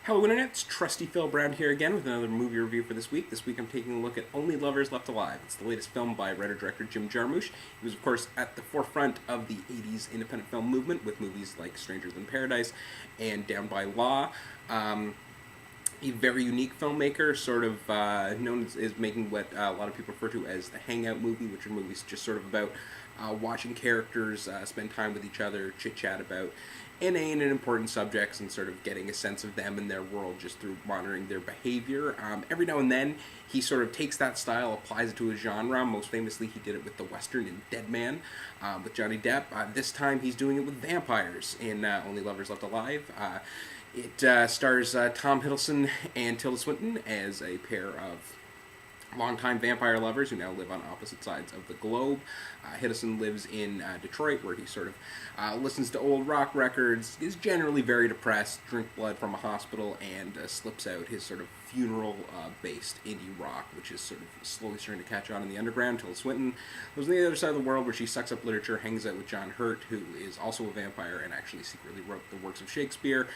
Hello Internet, it's Trusty Phil Brown here again with another movie review for this week. This week I'm taking a look at Only Lovers Left Alive. It's the latest film by writer-director Jim Jarmusch. He was of course at the forefront of the 80s independent film movement with movies like Strangers in Paradise and Down by Law. A very unique filmmaker, sort of known as making what a lot of people refer to as the hangout movie, which are movies just sort of about watching characters spend time with each other, chit-chat about inane and important subjects, and sort of getting a sense of them and their world just through monitoring their behavior. Every now and then, he sort of takes that style, applies it to a genre. Most famously, he did it with the Western in Dead Man with Johnny Depp. This time, he's doing it with vampires in Only Lovers Left Alive. It stars Tom Hiddleston and Tilda Swinton as a pair of longtime vampire lovers who now live on opposite sides of the globe. Hiddleston lives in Detroit, where he sort of listens to old rock records, is generally very depressed, drinks blood from a hospital, and slips out his sort of funeral-based indie rock, which is sort of slowly starting to catch on in the underground. Tilda Swinton lives on the other side of the world, where she sucks up literature, hangs out with John Hurt, who is also a vampire and actually secretly wrote the works of Shakespeare.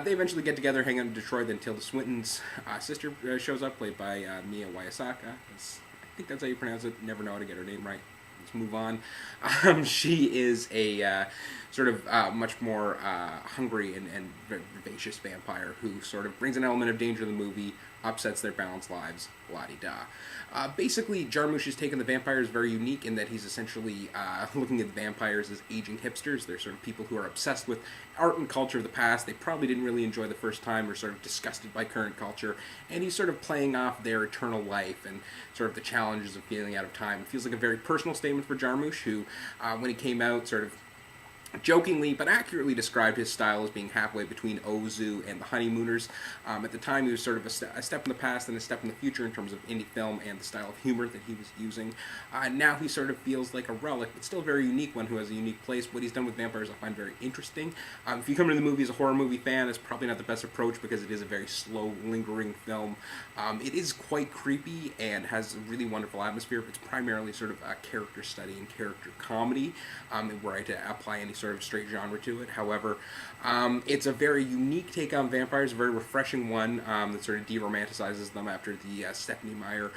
They eventually get together, hang out in Detroit. Then Tilda Swinton's sister shows up, played by Mia Wasikowska. I think that's how you pronounce it. Never know how to get her name right. Let's move on. She is a sort of much more hungry and vivacious vampire who sort of brings an element of danger to the movie, upsets their balanced lives, la-di-da. Basically, Jarmusch has taken the vampires very unique in that he's essentially looking at vampires as aging hipsters. They're sort of people who are obsessed with art and culture of the past. They probably didn't really enjoy the first time, or sort of disgusted by current culture, and he's sort of playing off their eternal life and sort of the challenges of feeling out of time. It feels like a very personal statement for Jarmusch, who, when he came out, sort of jokingly but accurately described his style as being halfway between Ozu and the Honeymooners. At the time, he was sort of a step in the past and a step in the future in terms of indie film and the style of humor that he was using. Now he sort of feels like a relic, but still a very unique one who has a unique place. What he's done with vampires I find very interesting. If you come to the movie as a horror movie fan, it's probably not the best approach because it is a very slow, lingering film. It is quite creepy and has a really wonderful atmosphere, but it's primarily sort of a character study and character comedy, were I to apply any sort of straight genre to it. However, it's a very unique take on vampires, a very refreshing one that sort of de-romanticizes them after the Stephenie Meyer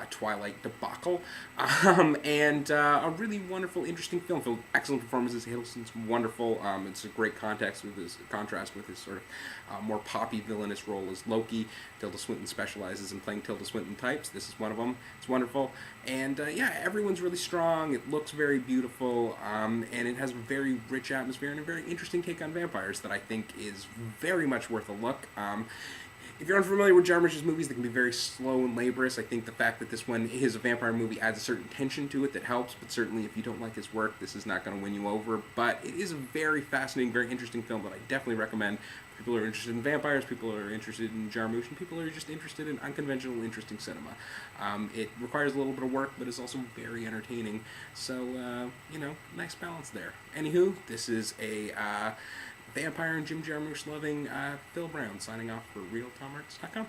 Twilight debacle, and a really wonderful, interesting film filled with excellent performances. Hiddleston's wonderful. It's a great contrast with his sort of more poppy, villainous role as Loki. Tilda Swinton specializes in playing Tilda Swinton types. This is one of them. It's wonderful, and yeah, everyone's really strong. It looks very beautiful, and it has a very rich atmosphere and a very interesting take on vampires that I think is very much worth a look. If you're unfamiliar with Jarmusch's movies, they can be very slow and laborious. I think the fact that this one is a vampire movie adds a certain tension to it that helps, but certainly if you don't like his work, this is not going to win you over. But it is a very fascinating, very interesting film that I definitely recommend. People who are interested in vampires, people who are interested in Jarmusch, and people who are just interested in unconventional, interesting cinema. It requires a little bit of work, but is also very entertaining. So, nice balance there. Anywho, this is a vampire and Jim Jarmusch loving Phil Brown signing off for RealTomArts.com.